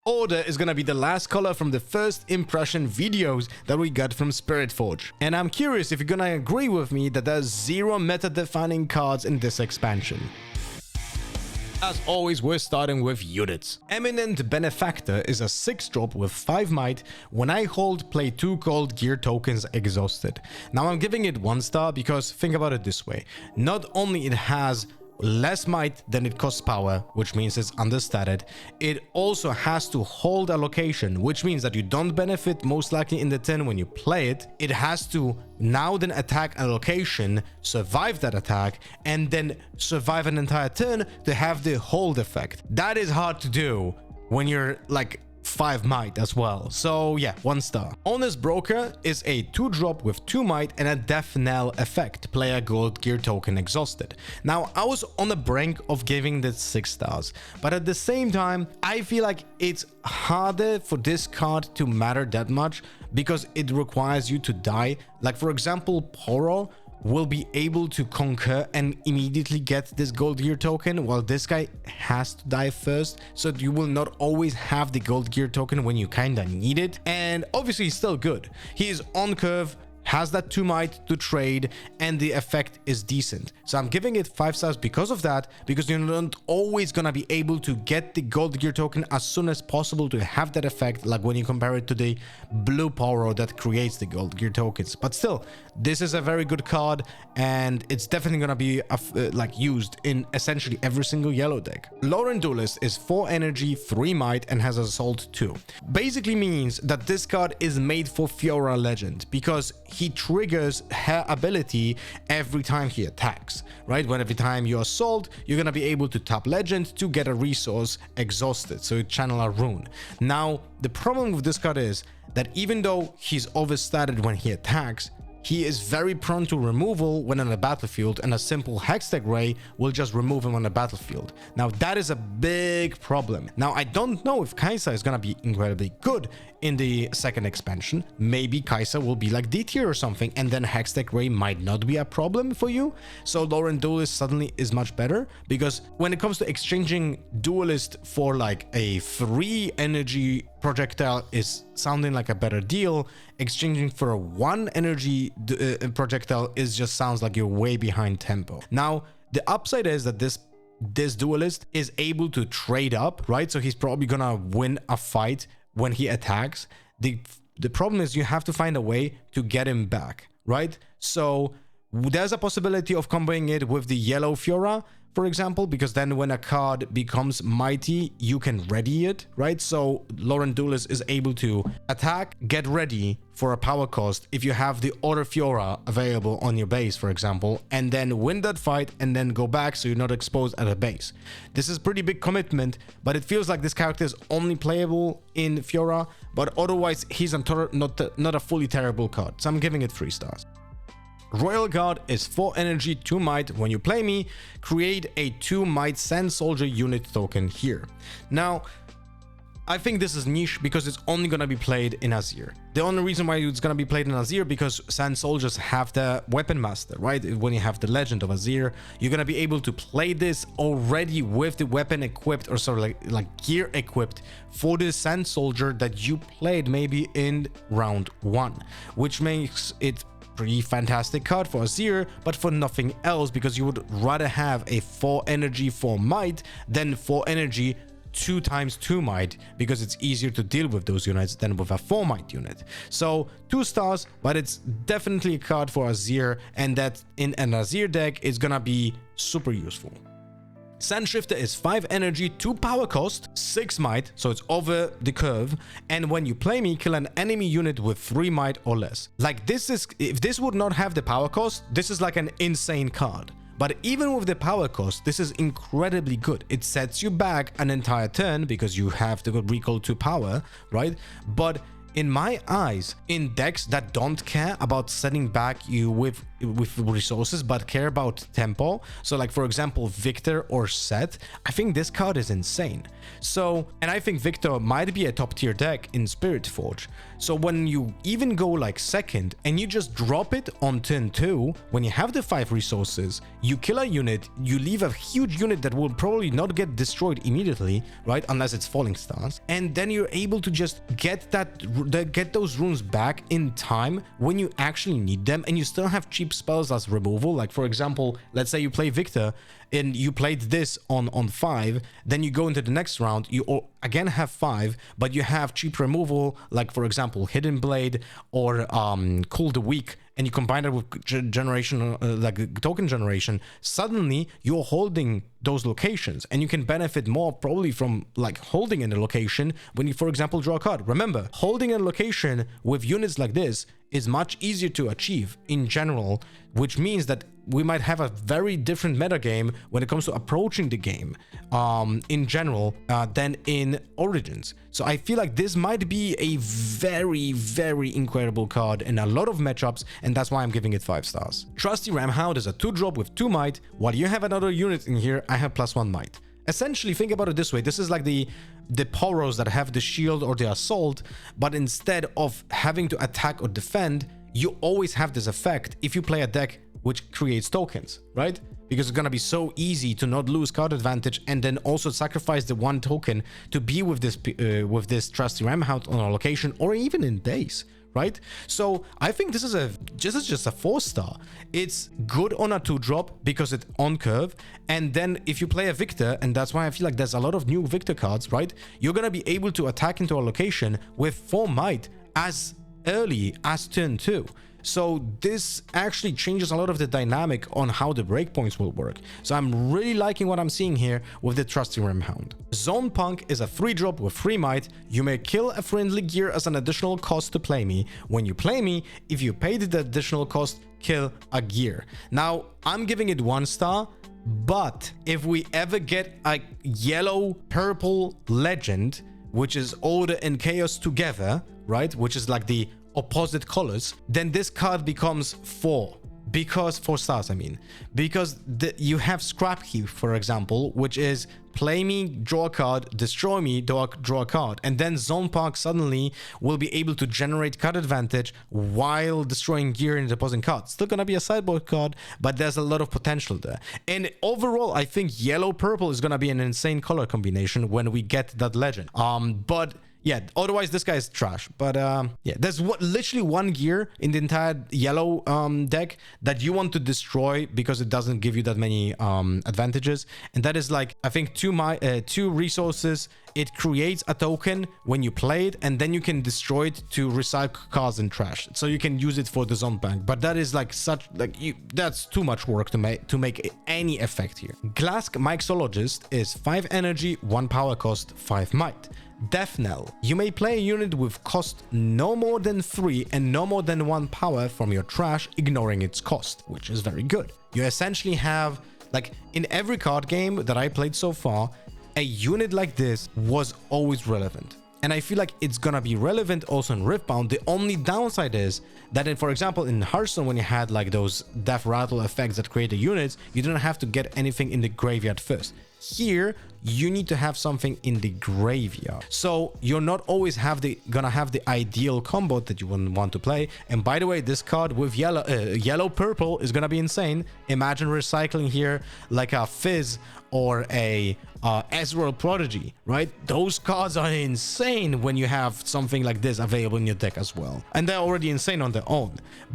Order is gonna be the last color from the first impression videos that we got from Spiritforge. And I'm curious if you're gonna agree with me that there's 0 meta-defining cards in this expansion. As always, we're starting with units. Eminent Benefactor is a 6-drop with 5 might. When I hold, play 2 gold gear tokens exhausted. Now I'm giving it 1 star because think about it this way. Not only it has less might than it costs power, which means it's understated, it also has to hold a location, which means that you don't benefit most likely in the turn when you play it. It has to now then attack a location, survive that attack, and then survive an entire turn to have the hold effect. That is hard to do when you're like 5 might as well. So yeah, 1 star. Honest Broker is a 2-drop with 2 might and a death knell effect. Play a gold gear token exhausted. Now I was on the brink of giving this 6 stars, but at the same time I feel like it's harder for this card to matter that much because it requires you to die. Like for example, Poro will be able to conquer and immediately get this gold gear token, while this guy has to die first, so you will not always have the gold gear token when you kinda need it. And obviously he's still good. He is on curve, has that 2 might to trade, and the effect is decent. So I'm giving it 5 stars because of that, because you're not always gonna be able to get the gold gear token as soon as possible to have that effect, like when you compare it to the blue Poro that creates the gold gear tokens. But still, this is a very good card, and it's definitely gonna be like used in essentially every single yellow deck. Lauren Duelist is 4 energy, 3 might, and has assault 2. Basically means that this card is made for Fiora Legend because he triggers her ability every time he attacks, right? When every time you assault, you're gonna be able to tap Legend to get a resource exhausted, so you channel a rune. Now, the problem with this card is that even though he's overstated when he attacks, he is very prone to removal when on a battlefield, and a simple Hextech Ray will just remove him on the battlefield. Now that is a big problem. Now I don't know if Kai'Sa is gonna be incredibly good in the second expansion. Maybe Kai'Sa will be like D tier or something, and then Hextech Ray might not be a problem for you. So Lauren Duelist suddenly is much better, because when it comes to exchanging Duelist for like a free energy projectile is sounding like a better deal. Exchanging for a 1 energy projectile is just sounds like you're way behind tempo. Now the upside is that this Duelist is able to trade up, right? So he's probably gonna win a fight when he attacks. The problem is you have to find a way to get him back, right? So there's a possibility of comboing it with the yellow Fiora, for example, because then when a card becomes mighty, you can ready it, right? So Lauren Duelist is able to attack, get ready for a power cost if you have the Order Fiora available on your base, for example, and then win that fight and then go back so you're not exposed at a base. This is pretty big commitment, but it feels like this character is only playable in Fiora, but otherwise he's not a fully terrible card. So I'm giving it 3 stars. Royal Guard is 4 energy, 2 might. When you play me, create a 2 might Sand Soldier unit token here. Now, I think this is niche because it's only going to be played in Azir. The only reason why it's going to be played in Azir because Sand Soldiers have the Weapon Master, right? When you have the Legend of Azir, you're going to be able to play this already with the weapon equipped, or sort of like gear equipped for the Sand Soldier that you played maybe in round 1, which makes it pretty fantastic card for Azir, but for nothing else, because you would rather have a 4 energy 4 might than 4 energy 2 times 2 might, because it's easier to deal with those units than with a 4 might unit. So 2 stars, but it's definitely a card for Azir, and that in an Azir deck is gonna be super useful. Sandshifter is 5 energy, 2 power cost, 6 might, so it's over the curve, and when you play me, kill an enemy unit with 3 might or less. Like this is, if this would not have the power cost, this is like an insane card. But even with the power cost, this is incredibly good. It sets you back an entire turn because you have the good recall to power, right? But in my eyes, in decks that don't care about setting back you with with resources but care about tempo, so like for example Victor or Set, I think this card is insane. So, and I think Victor might be a top tier deck in Spiritforge. So when you even go like second and you just drop it on turn 2, when you have the 5 resources, you kill a unit, you leave a huge unit that will probably not get destroyed immediately, right, unless it's falling stars, and then you're able to just get those runes back in time when you actually need them, and you still have cheap spells as removal. Like for example, let's say you play Victor and you played this on 5, then you go into the next round, you again have 5, but you have cheap removal, like for example Hidden Blade or Cool the Weak, and you combine it with generation, like token generation. Suddenly you're holding those locations, and you can benefit more probably from like holding in a location when you, for example, draw a card. Remember, holding a location with units like this is much easier to achieve in general, which means that we might have a very different metagame when it comes to approaching the game in general than in Origins. So I feel like this might be a very, very incredible card in a lot of matchups, and that's why I'm giving it 5 stars. Trusty Ramhound is a 2-drop with 2 might. While you have another unit in here, I have +1 might. Essentially, think about it this way. This is like the Poros that have the shield or the assault, but instead of having to attack or defend, you always have this effect if you play a deck which creates tokens, right? Because it's gonna be so easy to not lose card advantage and then also sacrifice the 1 token to be with this Trusty Ramhound on a location or even in base, right? So I think this is just a 4-star. It's good on a 2-drop because it's on curve, and then if you play a Victor, and that's why I feel like there's a lot of new Victor cards, right? You're gonna be able to attack into a location with 4 might as early as turn 2. So this actually changes a lot of the dynamic on how the breakpoints will work. So I'm really liking what I'm seeing here with the Trusty Ramhound. Zone Punk is a 3-drop with 3 might. You may kill a friendly gear as an additional cost to play me. When you play me, if you paid the additional cost, kill a gear. Now, I'm giving it 1 star, but if we ever get a yellow-purple legend, which is Order and Chaos together, right, which is like the opposite colors, then this card becomes 4 stars, I mean, because you have Scrap Heap, for example, which is play me, draw a card, destroy me, draw a card, and then Zone Park suddenly will be able to generate card advantage while destroying gear in the opposing card. Still gonna be a sideboard card, but there's a lot of potential there. And overall, I think yellow-purple is gonna be an insane color combination when we get that legend. But yeah, otherwise this guy is trash. But yeah, there's literally 1 gear in the entire yellow deck that you want to destroy because it doesn't give you that many advantages, and that is like, I think 2 resources. It creates a token when you play it, and then you can destroy it to recycle cards and trash. So you can use it for the zone bank, but that is like that's too much work to make any effect here. Glask Mixologist is 5 energy, 1 power cost, 5 might. Death Knell. You may play a unit with cost no more than 3 and no more than 1 power from your trash, ignoring its cost, which is very good. You essentially have, like, in every card game that I played so far, a unit like this was always relevant. And I feel like it's gonna be relevant also in Riftbound. The only downside is that, for example, in Hearthstone, when you had like those Death Rattle effects that create the units, you didn't have to get anything in the graveyard first. Here, you need to have something in the graveyard. So you're not always gonna have the ideal combo that you wouldn't want to play. And by the way, this card with yellow-purple is gonna be insane. Imagine recycling here like a Fizz or a Ezreal Prodigy, right? Those cards are insane when you have something like this available in your deck as well. And they're already insane on their own.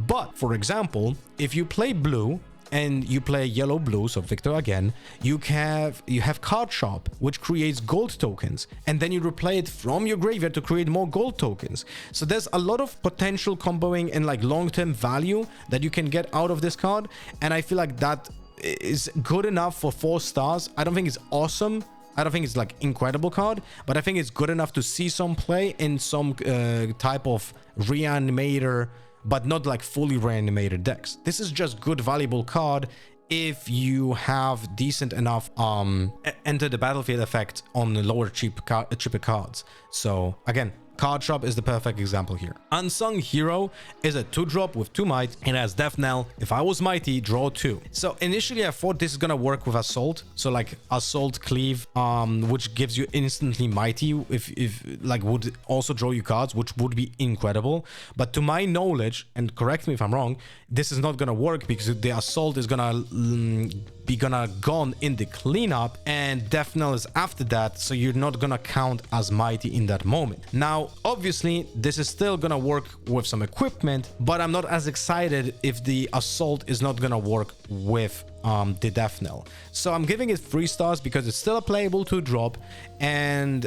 But, for example, if you play blue, and you play yellow-blue, so Victor again, you have Card Shop, which creates gold tokens, and then you replay it from your graveyard to create more gold tokens. So there's a lot of potential comboing and like long-term value that you can get out of this card, and I feel like that is good enough for 4 stars. I don't think it's awesome. I don't think it's like incredible card, but I think it's good enough to see some play in some type of reanimator, but not like fully reanimated decks. This is just good, valuable card if you have decent enough enter the battlefield effect on the lower cheaper cards. So again, Card Shop is the perfect example here. Unsung Hero is a 2-drop with 2 might. It has Death Knell. If I was mighty, draw 2. So initially I thought this is gonna work with Assault. So like Assault Cleave, which gives you instantly mighty if like would also draw you cards, which would be incredible. But to my knowledge, and correct me if I'm wrong, this is not gonna work because the Assault is gonna be gone in the cleanup, and Death Knell is after that, so you're not gonna count as mighty in that moment. Now obviously this is still gonna work with some equipment, but I'm not as excited if the Assault is not gonna work with the Death Knell. So I'm giving it 3 stars because it's still a playable 2-drop, and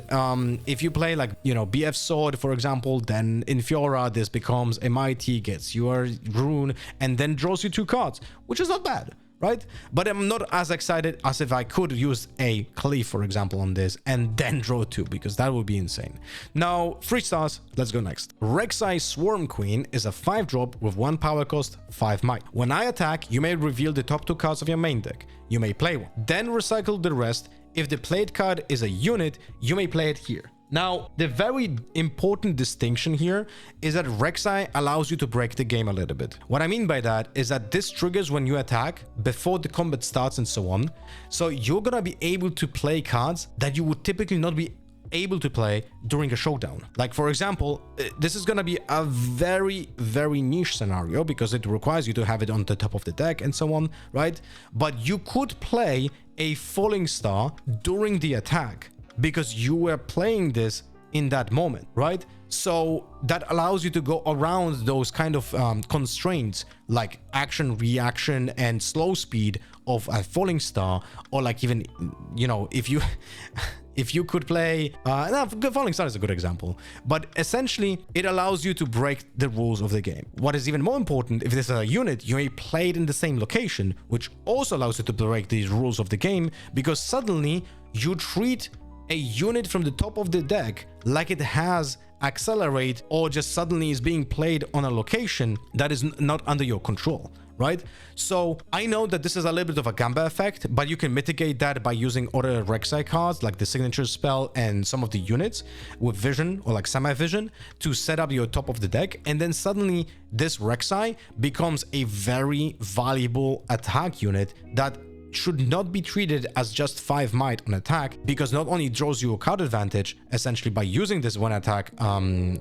if you play like, you know, BF Sword for example, then in Fiora this becomes a mighty, gets your rune, and then draws you 2 cards, which is not bad, right? But I'm not as excited as if I could use a Cleave, for example, on this and then draw 2, because that would be insane. Now, 3 stars, let's go next. Rek'Sai Swarm Queen is a 5-drop with 1 power cost, 5 might. When I attack, you may reveal the top 2 cards of your main deck. You may play one, then recycle the rest. If the played card is a unit, you may play it here. Now, the very important distinction here is that Rek'Sai allows you to break the game a little bit. What I mean by that is that this triggers when you attack, before the combat starts and so on. So you're gonna be able to play cards that you would typically not be able to play during a showdown. Like for example, this is gonna be a very niche scenario because it requires you to have it on the top of the deck and so on, right? But you could play a Falling Star during the attack because you were playing this in that moment, right? So that allows you to go around those kind of constraints like action, reaction, and slow speed of a Falling Star, or like even, you know, if you if you could play Falling Star is a good example, but essentially it allows you to break the rules of the game. What is even more important, if this is a unit, you may play it in the same location, which also allows you to break these rules of the game, because suddenly you treat a unit from the top of the deck like it has accelerate, or just suddenly is being played on a location that is not under your control, right? So I know that this is a little bit of a Gamba effect, but you can mitigate that by using other Rek'Sai cards like the signature spell and some of the units with vision or like semi-vision to set up your top of the deck, and then suddenly this Rek'Sai becomes a very valuable attack unit that should not be treated as just 5 might on attack, because not only draws you a card advantage essentially by using this 1 attack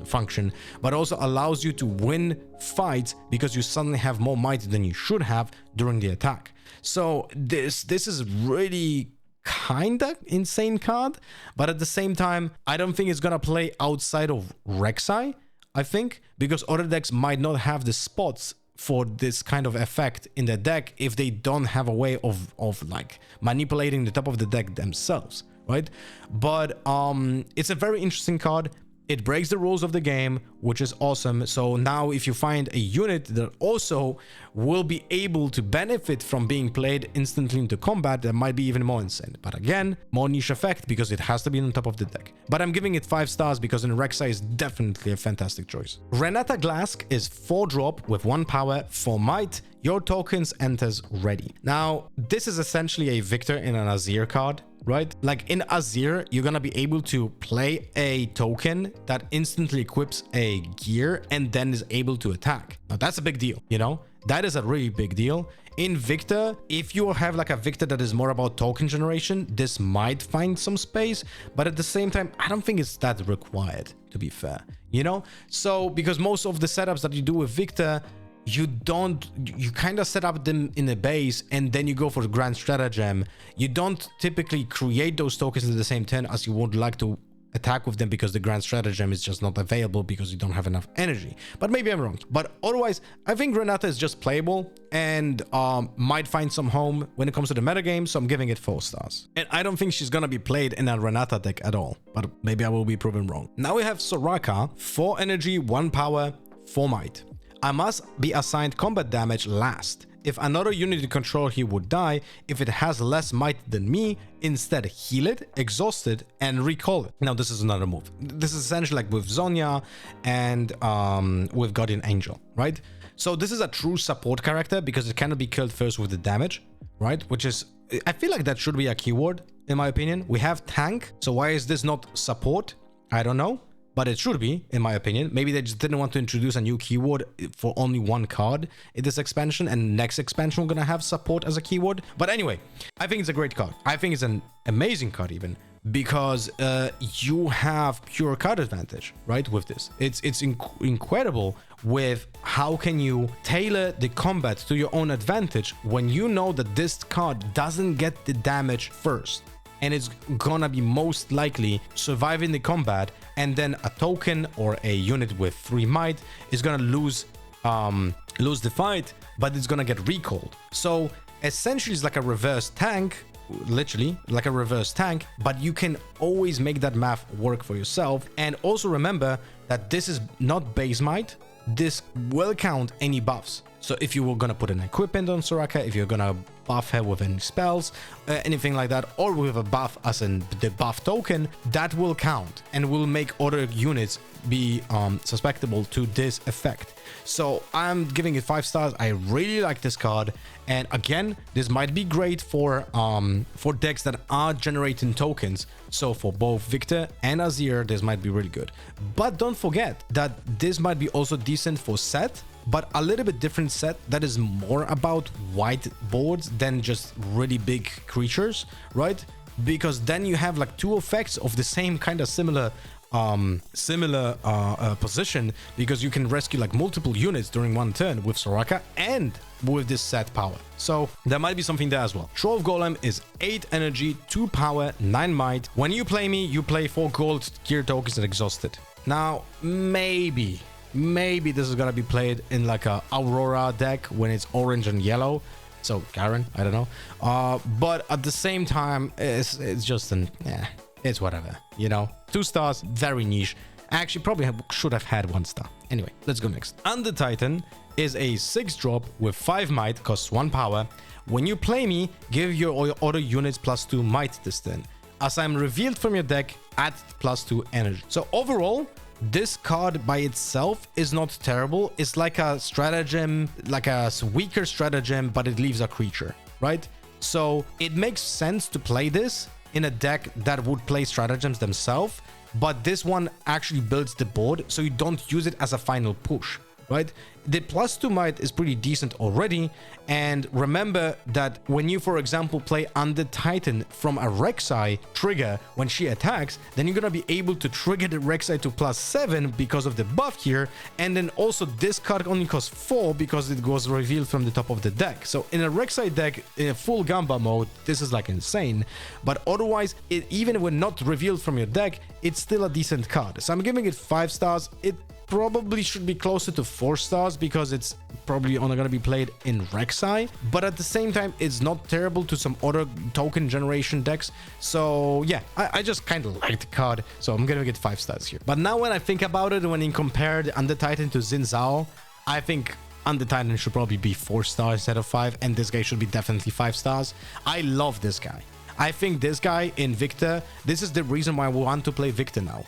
function, but also allows you to win fights because you suddenly have more might than you should have during the attack. So this is really kinda insane card, but at the same time I don't think it's gonna play outside of Rek'Sai, I think, because other decks might not have the spots for this kind of effect in the deck if they don't have a way of like manipulating the top of the deck themselves, right? But it's a very interesting card. It breaks the rules of the game, which is awesome. So now if you find a unit that also will be able to benefit from being played instantly into combat, that might be even more insane. But again, more niche effect because it has to be on top of the deck. But I'm giving it 5 stars because in Rek'Sai is definitely a fantastic choice. Renata Glask is 4-drop with 1 power, 4 might. Your tokens enters ready. Now, this is essentially a Victor in an Azir card, right? Like in Azir, you're gonna be able to play a token that instantly equips a gear and then is able to attack. Now that's a big deal, you know? That is a really big deal. In Victor, if you have like a Victor that is more about token generation, this might find some space, but at the same time, I don't think it's that required, to be fair, you know? So, because most of the setups that you do with Victor, you kind of set up them in a base and then you go for the grand stratagem. You don't typically create those tokens in the same turn as you would like to attack with them, because the grand stratagem is just not available because you don't have enough energy. But maybe I'm wrong. But otherwise, I think Renata is just playable and might find some home when it comes to the metagame, so I'm giving it 4 stars. And I don't think she's gonna be played in a Renata deck at all, but maybe I will be proven wrong. Now we have Soraka, 4 energy, 1 power, 4 might. I must be assigned combat damage last. If another unit in control here would die, if it has less might than me, instead heal it, exhaust it, and recall it. Now this is another move. This is essentially like with Zonya and with Guardian Angel, right? So this is a true support character because it cannot be killed first with the damage, right? Which is, I feel like that should be a keyword in my opinion. We have tank, so why is this not support? I don't know. but it should be, in my opinion. Maybe they just didn't want to introduce a new keyword for only one card in this expansion, and next expansion we're gonna have support as a keyword. But anyway, I think it's a great card. I think it's an amazing card even, because you have pure card advantage, right, with this. It's incredible with how can you tailor the combat to your own advantage when you know that this card doesn't get the damage first, and it's gonna be most likely surviving the combat, and then a token or a unit with 3 might is gonna lose the fight, but it's gonna get recalled. So essentially it's like a reverse tank, literally like a reverse tank, but you can always make that math work for yourself. And also remember that this is not base might. This will count any buffs. So if you were gonna put an equipment on Soraka, if you're gonna buff her with any spells, anything like that, or with a buff as in the buff token, that will count and will make other units be susceptible to this effect. So I'm giving it 5 stars. I really like this card, and again, this might be great for decks that are generating tokens. So for both Victor and Azir, this might be really good. But don't forget that this might be also decent for Set, but a little bit different set that is more about white boards than just really big creatures, right? Because then you have like 2 effects of the same kind of similar position, because you can rescue like multiple units during one turn with Soraka and with this set power. So there might be something there as well. Trove Golem is 8 energy, 2 power, 9 might. When you play me, you play 4 gold gear tokens and exhaust it. Now, maybe this is gonna be played in like a Aurora deck when it's orange and yellow. So Garen, I don't know. But at the same time, it's just it's whatever, you know. 2 stars, very niche. Actually, probably should have had 1 star. Anyway, let's go next. Under Titan is a 6 drop with 5 might, costs 1 power. When you play me, give your other units +2 might this turn. As I'm revealed from your deck, add +2 energy. So overall, this card by itself is not terrible. It's like a stratagem, like a weaker stratagem, but it leaves a creature, right? So it makes sense to play this in a deck that would play stratagems themselves, but this one actually builds the board, so you don't use it as a final push, right? The +2 might is pretty decent already. And remember that when you, for example, play Under Titan from a Rek'Sai trigger when she attacks, then you're gonna be able to trigger the Rek'Sai to +7 because of the buff here. And then also this card only costs 4 because it was revealed from the top of the deck. So in a Rek'Sai deck in a full Gamba mode, this is like insane. But otherwise, even when not revealed from your deck, it's still a decent card. So I'm giving it 5 stars. It probably should be closer to 4 stars because it's probably only going to be played in Rek'Sai, but at the same time it's not terrible to some other token generation decks. So yeah, I just kind of like the card, so I'm gonna get 5 stars here. But now when I think about it, when you compare the Under Titan to Xin Zhao, I think Under Titan should probably be 4 stars instead of 5, and this guy should be definitely 5 stars. I love this guy. I think this guy in Victor, this is the reason why I want to play Victor now.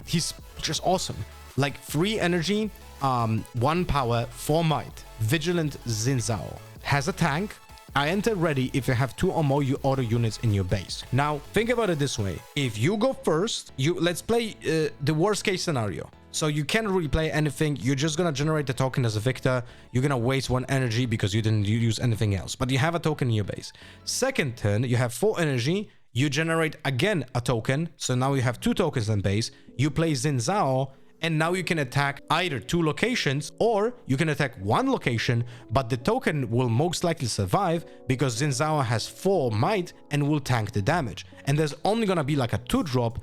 He's just awesome. Like 3 energy, 1 power, 4 might. Vigilant Xin Zhao has a tank. I enter ready if you have 2 or more auto units in your base. Now think about it this way: if you go first, let's play the worst case scenario. So you can't really play anything. You're just gonna generate the token as a Victor. You're gonna waste 1 energy because you didn't use anything else, but you have a token in your base. Second turn, you have 4 energy. You generate again a token. So now you have 2 tokens in base. You play Xin Zhao, and now you can attack either 2 locations, or you can attack 1 location, but the token will most likely survive because Xin Zhao has 4 might and will tank the damage. And there's only gonna be like a 2 drop,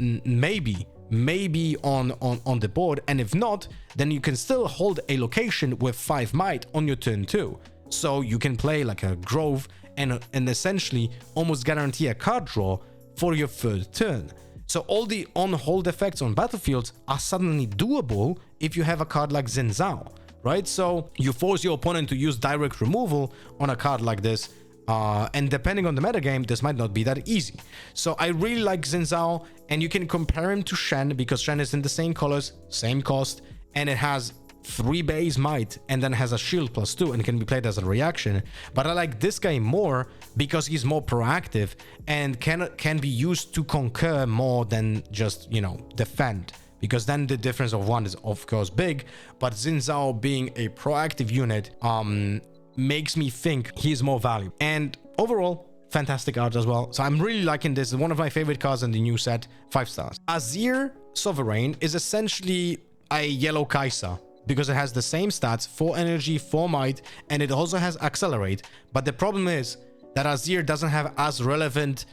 maybe on the board, and if not, then you can still hold a location with 5 might on your turn 2. So you can play like a Grove and essentially almost guarantee a card draw for your 3rd turn. So all the on-hold effects on battlefields are suddenly doable if you have a card like Xin Zhao, right? So you force your opponent to use direct removal on a card like this, and depending on the metagame, this might not be that easy. So I really like Xin Zhao, and you can compare him to Shen because Shen is in the same colors, same cost, and it has 3 base might and then has a shield +2 and can be played as a reaction. But I like this guy more because he's more proactive and can be used to conquer more than just, you know, defend. Because then the difference of 1 is of course big, but Xin Zhao being a proactive unit makes me think he's more valuable. And overall, fantastic art as well. So I'm really liking this. It's one of my favorite cards in the new set, 5 stars. Azir Sovereign is essentially a yellow Kai'Sa because it has the same stats, 4 energy, 4 might, and it also has accelerate. But the problem is that Azir doesn't have as relevant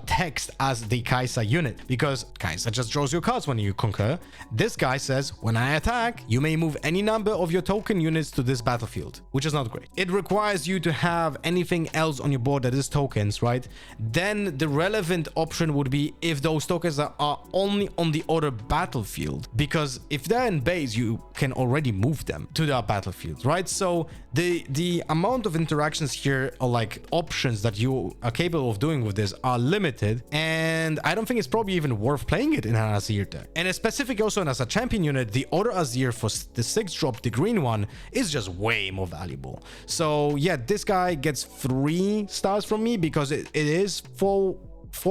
text as the Kai'Sa unit, because Kai'Sa just draws your cards when you conquer. This guy says, when I attack, you may move any number of your token units to this battlefield, which is not great. It requires you to have anything else on your board that is tokens, right? Then the relevant option would be if those tokens are only on the order battlefield, because if they're in base, you can already move them to the battlefield, right? So the amount of interactions here, or like options that you are capable of doing with this, are limited, and I don't think it's probably even worth playing it in an Azir deck. And specific also as a champion unit, the Order Azir for the 6-drop, the green one, is just way more valuable. So yeah, this guy gets 3 stars from me because it is 4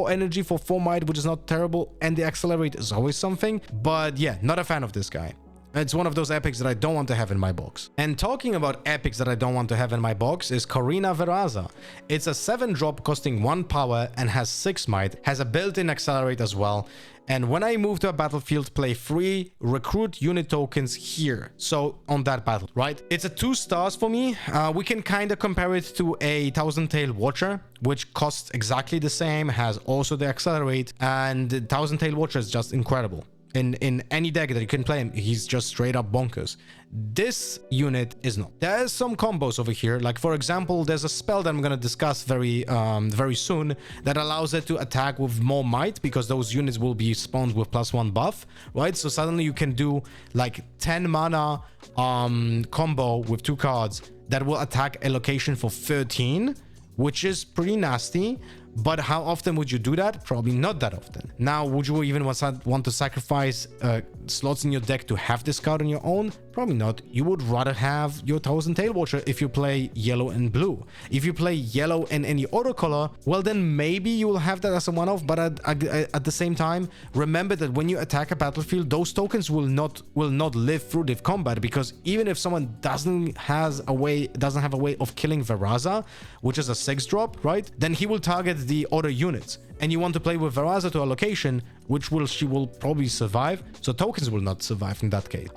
energy for 4 might, which is not terrible, and the accelerate is always something. But yeah, not a fan of this guy. It's one of those epics that I don't want to have in my box. And talking about epics that I don't want to have in my box is Corina Veraza. It's a 7-drop costing 1 power and has 6 might, has a built-in accelerate as well. And when I move to a battlefield, play 3 recruit unit tokens here. So on that battle, right? It's a 2 stars for me. We can kind of compare it to a Thousand Tail Watcher, which costs exactly the same, has also the accelerate, and the Thousand Tail Watcher is just incredible. In any deck that you can play him, he's just straight up bonkers. This unit is not. There's some combos over here. Like for example, there's a spell that I'm going to discuss very soon that allows it to attack with more might, because those units will be spawned with +1 buff, right? So suddenly you can do like 10 mana combo with 2 cards that will attack a location for 13, which is pretty nasty. But how often would you do that? Probably not that often. Now, would you even want to sacrifice slots in your deck to have this card on your own? Probably not. You would rather have your Thousand Tail Watcher if you play yellow and blue. If you play yellow and any other color, well, then maybe you will have that as a one-off. But at the same time, remember that when you attack a battlefield, those tokens will not live through the combat, because even if someone doesn't have a way of killing Veraza, which is a 6-drop, right? Then he will target the other units, and you want to play with Veraza to a location she will probably survive, so tokens will not survive in that case.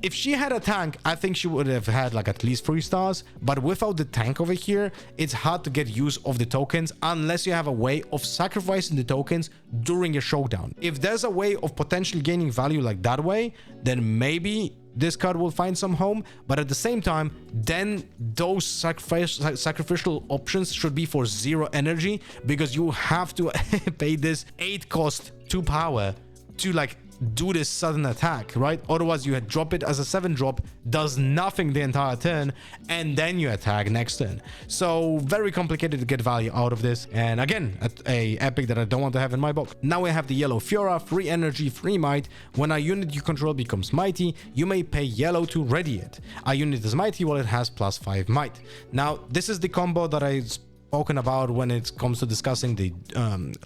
If she had a tank, I think she would have had like at least 3 stars, but without the tank over here, it's hard to get use of the tokens unless you have a way of sacrificing the tokens during a showdown. If there's a way of potentially gaining value like that way, then maybe this card will find some home. But at the same time, then those sacrificial options should be for 0 energy, because you have to pay this 8 cost 2 power to like do this sudden attack, right? Otherwise you drop it as a 7-drop, does nothing the entire turn, and then you attack next turn. So very complicated to get value out of this, and again, a epic that I don't want to have in my box. Now we have the yellow Fiora, 3 energy, 3 might. When a unit you control becomes mighty, you may pay yellow to ready it. A unit is mighty while it has +5 might. Now this is the combo that I spoken about when it comes to discussing the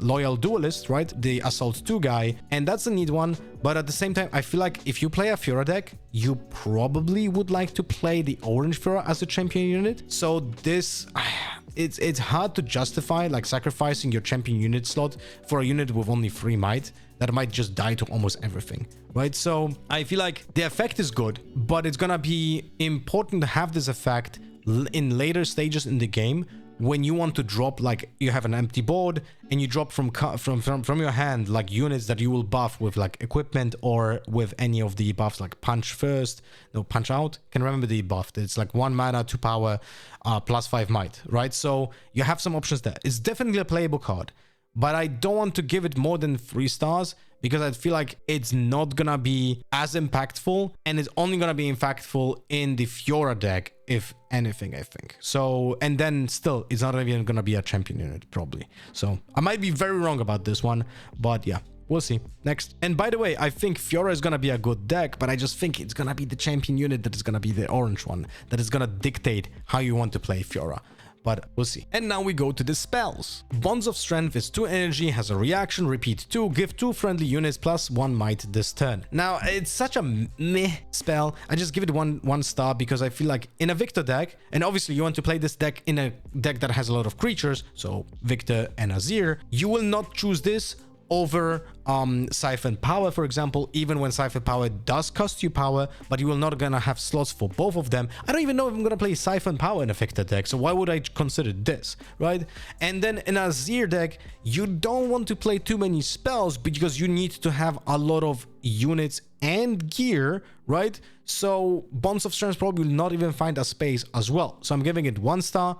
loyal duelist, right? The assault 2 guy, and that's a neat one. But at the same time, I feel like if you play a Fiora deck, you probably would like to play the orange Fiora as a champion unit. So this it's hard to justify like sacrificing your champion unit slot for a unit with only 3 might that might just die to almost everything, right? So I feel like the effect is good, but it's gonna be important to have this effect in later stages in the game, when you want to drop, like you have an empty board and you drop from your hand like units that you will buff with like equipment or with any of the buffs like punch out. Can remember the buff? It's like 1 mana, 2 power, +5 might, right? So you have some options there. It's definitely a playable card, but I don't want to give it more than 3 stars, because I feel like it's not gonna be as impactful, and it's only gonna be impactful in the Fiora deck, if anything, I think. So, and then still, it's not even gonna be a champion unit, probably. So I might be very wrong about this one, but yeah. We'll see. Next. And by the way, I think Fiora is gonna be a good deck, but I just think it's gonna be the champion unit that is gonna be the orange one, that is gonna dictate how you want to play Fiora. But we'll see. And now we go to the spells. Bonds of Strength is 2 energy, has a reaction, repeat 2, give 2 friendly units plus 1 might this turn. Now, it's such a meh spell. I just give it one star because I feel like in a Victor deck, and obviously you want to play this deck in a deck that has a lot of creatures, so Victor and Azir, you will not choose this over Siphon Power, for example, even when Siphon Power does cost you power, but you will not gonna have slots for both of them. I don't even know if I'm gonna play Siphon Power in a Victor deck, so why would I consider this, right? And then in a Azir deck, you don't want to play too many spells because you need to have a lot of units and gear, right? So Bonds of Strength probably will not even find a space as well. So I'm giving it 1 star.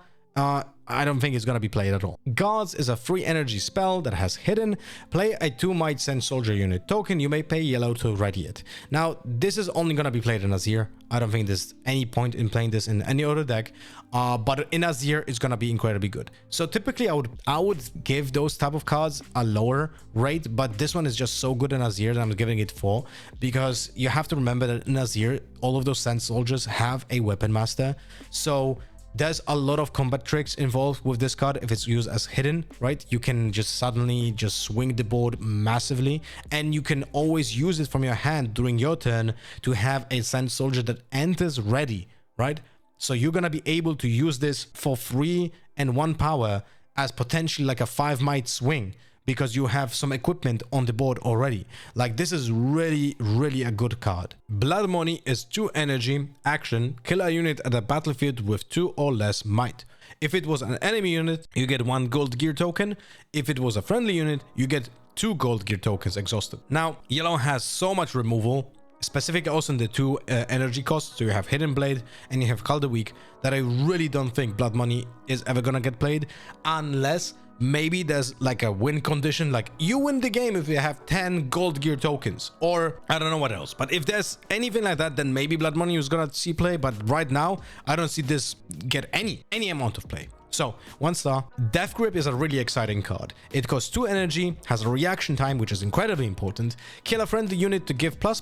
I don't think it's gonna be played at all. Guards is a free energy spell that has hidden. Play a 2 might send soldier unit token. You may pay yellow to ready it. Now, this is only gonna be played in Azir. I don't think there's any point in playing this in any other deck. But in Azir, it's gonna be incredibly good. So typically, I would give those type of cards a lower rate, but this one is just so good in Azir that I'm giving it 4, because you have to remember that in Azir, all of those sand soldiers have a weapon master. So there's a lot of combat tricks involved with this card if it's used as hidden, right? You can just suddenly just swing the board massively, and you can always use it from your hand during your turn to have a sand soldier that enters ready, right? So you're gonna be able to use this for free and 1 power as potentially like a 5 might swing, because you have some equipment on the board already. Like, this is really, really a good card. Blood Money is 2 energy, action, kill a unit at a battlefield with 2 or less might. If it was an enemy unit, you get 1 gold gear token. If it was a friendly unit, you get 2 gold gear tokens exhausted. Now, yellow has so much removal, specifically also in the 2 energy costs. So you have Hidden Blade and you have Calder Weak, that I really don't think Blood Money is ever gonna get played, unless maybe there's like a win condition, like you win the game if you have 10 gold gear tokens, or I don't know what else. But if there's anything like that, then maybe Blood Money is gonna see play. But right now, I don't see this get any amount of play. So 1 star. Death Grip is a really exciting card. It costs 2 energy, has a reaction time, which is incredibly important. Kill a friendly unit to give plus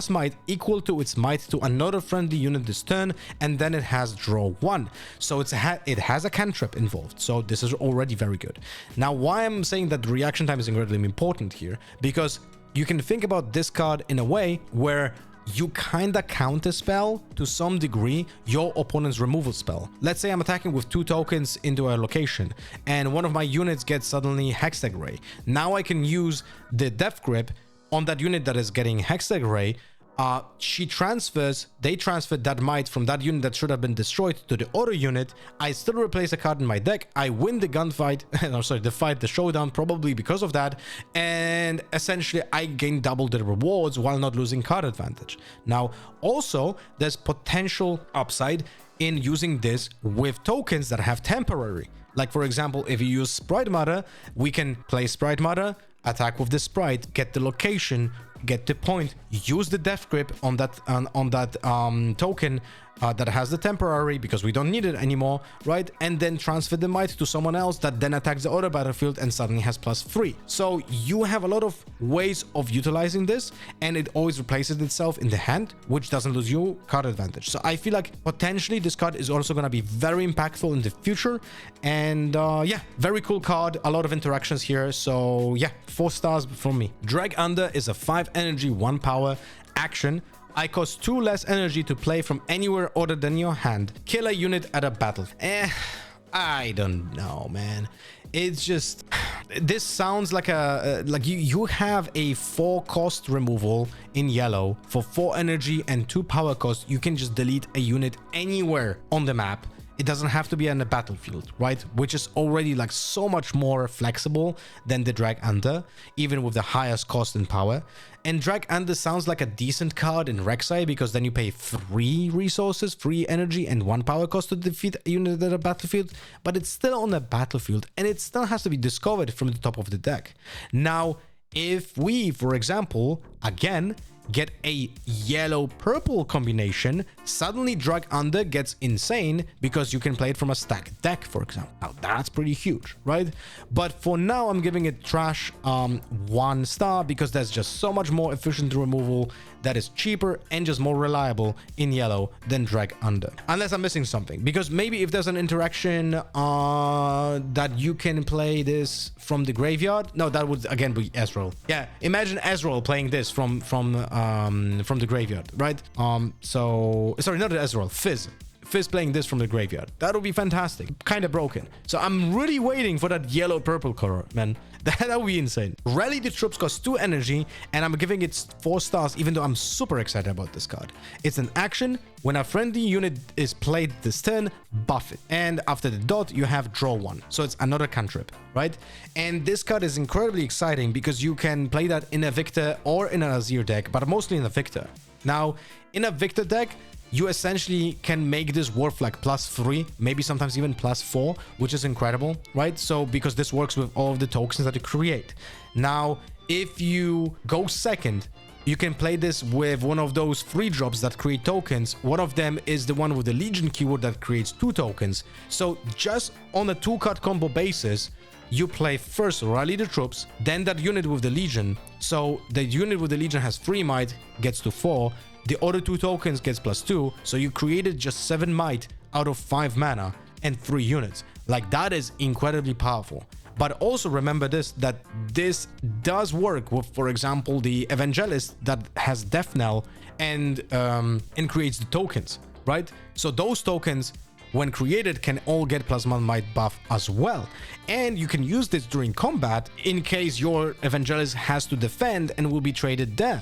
might equal to its might to another friendly unit this turn, and then it has draw 1. So it has a cantrip involved. So this is already very good. Now, why I'm saying that the reaction time is incredibly important here, because you can think about this card in a way where you kinda counterspell to some degree your opponent's removal spell. Let's say I'm attacking with 2 tokens into a location and one of my units gets suddenly Hextech Ray. Now I can use the Death Grip on that unit that is getting Hextech Ray. They transfer that might from that unit that should have been destroyed to the other unit. I still replace a card in my deck. I win the gunfight, the showdown, probably because of that. And essentially, I gain double the rewards while not losing card advantage. Now, also, there's potential upside in using this with tokens that have temporary. Like, for example, if you use Sprite Mother, we can play Sprite Mother, attack with the Sprite, get the location, get the point, use the Death Grip on that token that has the temporary, because we don't need it anymore, right? And then transfer the might to someone else that then attacks the other battlefield and suddenly has +3. So you have a lot of ways of utilizing this, and it always replaces itself in the hand, which doesn't lose you card advantage. So I feel like potentially this card is also going to be very impactful in the future. And yeah, very cool card, a lot of interactions here. So yeah, 4 stars from me. Drag Under is a 5 energy, 1 power action. I cost 2 less energy to play from anywhere other than your hand. Kill a unit at a battle. I don't know, man. It's just, this sounds like you have a 4 cost removal in yellow for 4 energy and 2 power cost. You can just delete a unit anywhere on the map. It doesn't have to be on the battlefield, right? Which is already like so much more flexible than the Drag Under, even with the highest cost in power. And Drag Under sounds like a decent card in Rek'Sai, because then you pay 3 resources, 3 energy, and 1 power cost to defeat a unit at a battlefield, but it's still on the battlefield, and it still has to be discovered from the top of the deck. Now, if we, for example, again, get a yellow-purple combination, suddenly Drag Under gets insane because you can play it from a stacked deck, for example. Now, that's pretty huge, right? But for now, I'm giving it trash 1 star because there's just so much more efficient removal that is cheaper and just more reliable in yellow than Drag Under. Unless I'm missing something, because maybe if there's an interaction that you can play this from the graveyard. No, that would again be Ezreal. Yeah, imagine Ezreal playing this from the graveyard, right? So sorry, not Ezreal, Fizz playing this from the graveyard. That would be fantastic. Kind of broken. So I'm really waiting for that yellow-purple color, man. That would be insane. Rally the Troops costs 2 energy, and I'm giving it 4 stars, even though I'm super excited about this card. It's an action. When a friendly unit is played this turn, buff it. And after the dot, you have draw 1. So it's another cantrip, right? And this card is incredibly exciting because you can play that in a Victor or in an Azir deck, but mostly in a Victor. Now, in a Victor deck, you essentially can make this worth like +3, maybe sometimes even +4, which is incredible, right? So because this works with all of the tokens that you create. Now, if you go second, you can play this with one of those 3 drops that create tokens. One of them is the one with the Legion keyword that creates 2 tokens. So just on a 2-card combo basis, you play first Rally the Troops, then that unit with the Legion. So the unit with the Legion has 3 might, gets to 4. The other 2 tokens gets +2, so you created just 7 might out of 5 mana and 3 units. Like, that is incredibly powerful. But also remember this, that this does work with, for example, the Evangelist that has Death Knell and creates the tokens, right? So those tokens, when created, can all get +1 might buff as well. And you can use this during combat in case your Evangelist has to defend and will be traded there.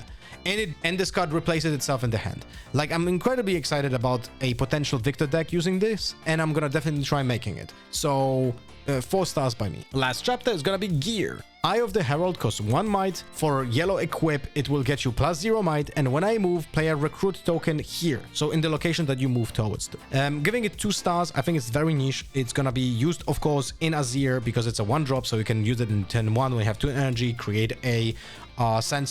And this card replaces itself in the hand. Like, I'm incredibly excited about a potential Victor deck using this, and I'm gonna definitely try making it. So 4 stars by me. Last chapter is gonna be gear. Eye of the Herald costs 1 might. For yellow equip, it will get you +0 might, and when I move, play a recruit token here, so in the location that you move towards. Giving it 2 stars. I think it's very niche. It's gonna be used, of course, in Azir because it's a 1-drop, so you can use it in turn 1 when you have 2 energy, create a Sand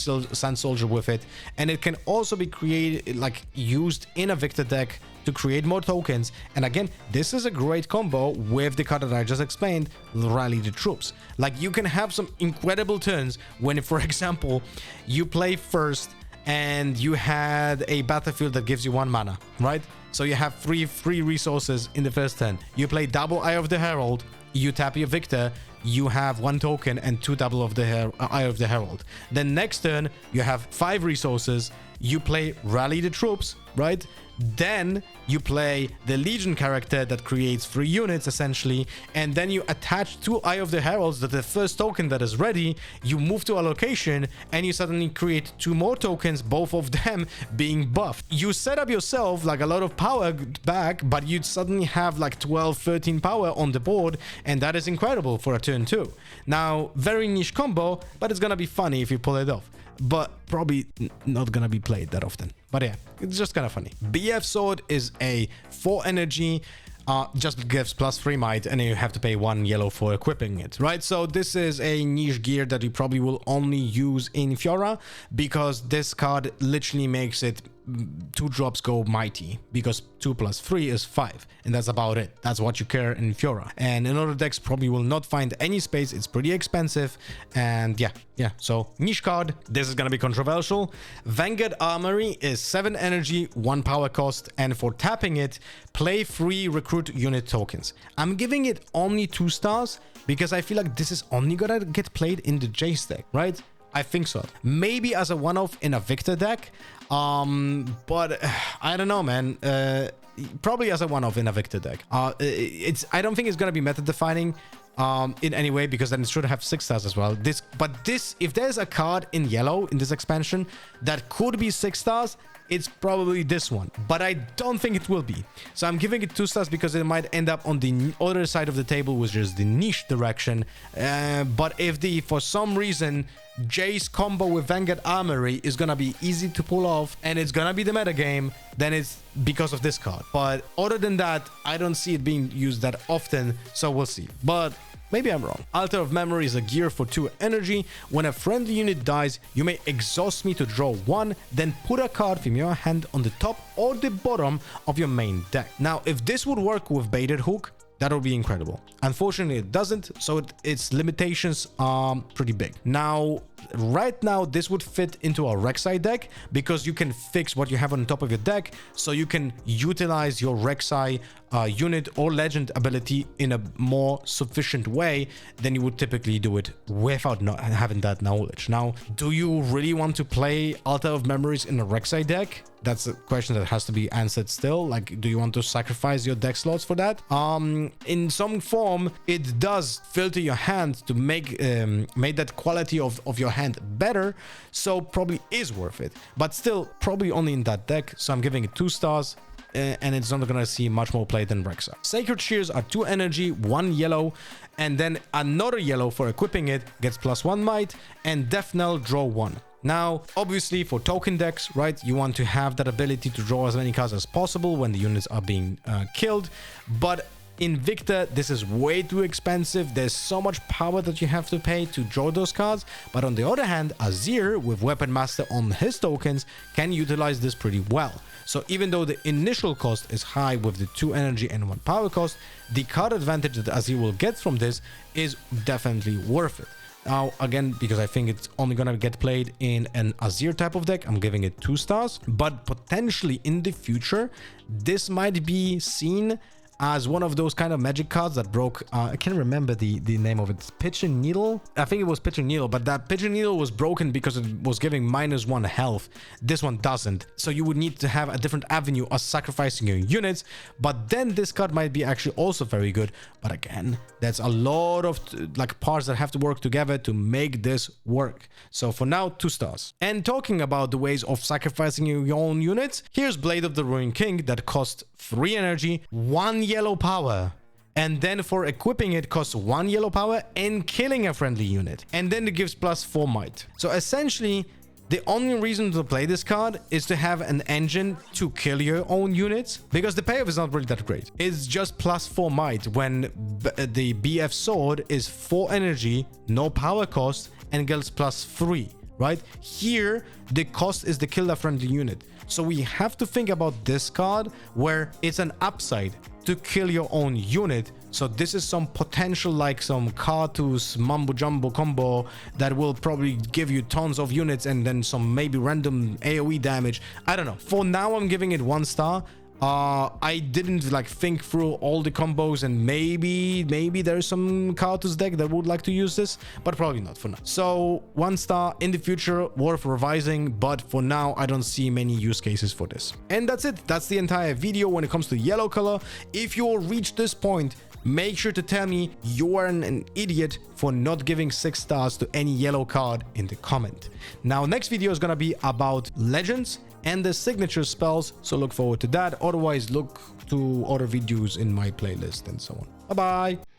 Soldier with it, and it can also be created, like, used in a Victor deck to create more tokens. And again, this is a great combo with the card that I just explained, Rally the Troops. Like, you can have some incredible turns when, for example, you play first and you had a battlefield that gives you 1 mana, right? So you have 3 free resources in the first turn. You play double Eye of the Herald, you tap your Victor, you have 1 token and 2 double of the Eye of the Herald. Then next turn, you have 5 resources, you play Rally the Troops, right? Then you play the Legion character that creates 3 units essentially, and then you attach 2 Eye of the Heralds, that the first token that is ready, you move to a location and you suddenly create 2 more tokens, both of them being buffed. You set up yourself like a lot of power back, but you suddenly have like 12, 13 power on the board, and that is incredible for a turn 2. Now, very niche combo, but it's gonna be funny if you pull it off. But probably not gonna be played that often. But yeah, it's just kind of funny. BF Sword is a 4 energy, just gives +3 might, and you have to pay 1 yellow for equipping it, right? So this is a niche gear that you probably will only use in Fiora, because this card literally makes it 2 drops go mighty, because 2 + 3 is 5, and that's about it. That's what you care in Fiora, and in other decks probably will not find any space. It's pretty expensive, and yeah, so niche card. This is gonna be controversial. Vanguard Armory is 7 energy, 1 power cost, and for tapping it, play 3 recruit unit tokens. I'm giving it only 2 stars because I feel like this is only gonna get played in the Jace deck, right? I think so. Maybe as a one-off in a Victor deck, but I don't know, man. Probably as a one-off in a Victor deck. I don't think it's gonna be meta-defining in any way, because then it should have 6 stars as well. If there's a card in yellow in this expansion that could be 6 stars, it's probably this one, but I don't think it will be. So I'm giving it 2 stars because it might end up on the other side of the table, which is the niche direction. But if for some reason Jace combo with Vanguard Armory is gonna be easy to pull off and it's gonna be the meta game, then it's because of this card. But other than that, I don't see it being used that often, so we'll see. But Maybe I'm wrong. Altar of Memory is a gear for 2 energy. When a friendly unit dies, you may exhaust me to draw 1, then put a card from your hand on the top or the bottom of your main deck. Now, if this would work with Baited Hook, that would be incredible. Unfortunately, it doesn't, so its limitations are pretty big. Now, right now, this would fit into a Rek'Sai deck because you can fix what you have on top of your deck, so you can utilize your Rek'Sai unit or legend ability in a more sufficient way than you would typically do it without not having that knowledge. Now, do you really want to play Altar of Memories in a Rek'Sai deck? That's a question that has to be answered still. Like, do you want to sacrifice your deck slots for that? In some form, it does filter your hand to make that quality of your hand better, so probably is worth it. But still, probably only in that deck, so I'm giving it 2 stars. And it's not gonna see much more play than Rek'Sai. Sacred Shears are 2 energy, 1 yellow, and then another yellow for equipping it, gets +1 might, and Death Knell, draw 1. Now, obviously for token decks, right, you want to have that ability to draw as many cards as possible when the units are being killed, but in Victor, this is way too expensive. There's so much power that you have to pay to draw those cards. But on the other hand, Azir with Weapon Master on his tokens can utilize this pretty well. So even though the initial cost is high with the 2 energy and 1 power cost, the card advantage that Azir will get from this is definitely worth it. Now, again, because I think it's only going to get played in an Azir type of deck, I'm giving it 2 stars. But potentially in the future, this might be seen as one of those kind of magic cards that broke, I can't remember the name of it, Pitching Needle? I think it was Pitching Needle, but that Pitching Needle was broken because it was giving -1 health. This one doesn't. So you would need to have a different avenue of sacrificing your units, but then this card might be actually also very good. But again, that's a lot of like parts that have to work together to make this work. So for now, 2 stars. And talking about the ways of sacrificing your own units, here's Blade of the Ruined King that costs 3 energy, 1 yellow power, and then for equipping it costs 1 yellow power and killing a friendly unit, and then it gives +4 might. So essentially, the only reason to play this card is to have an engine to kill your own units, because the payoff is not really that great. It's just +4 might when the BF sword is 4 energy, no power cost, and gets +3. Right here, the cost is to kill a friendly unit. So we have to think about this card where it's an upside to kill your own unit. So this is some potential, like some Karthus mumbo jumbo combo that will probably give you tons of units and then some maybe random AoE damage. I don't know. For now, I'm giving it 1 star. I didn't like think through all the combos, and maybe there's some Karthus deck that would like to use this, but probably not for now. So 1 star. In the future, worth revising, but for now I don't see many use cases for this. And that's it. That's the entire video when it comes to yellow color. If you reach this point, make sure to tell me you are an idiot for not giving 6 stars to any yellow card in the comment. Now, next video is gonna be about legends and the signature spells, so look forward to that. Otherwise, look to other videos in my playlist and so on. Bye bye.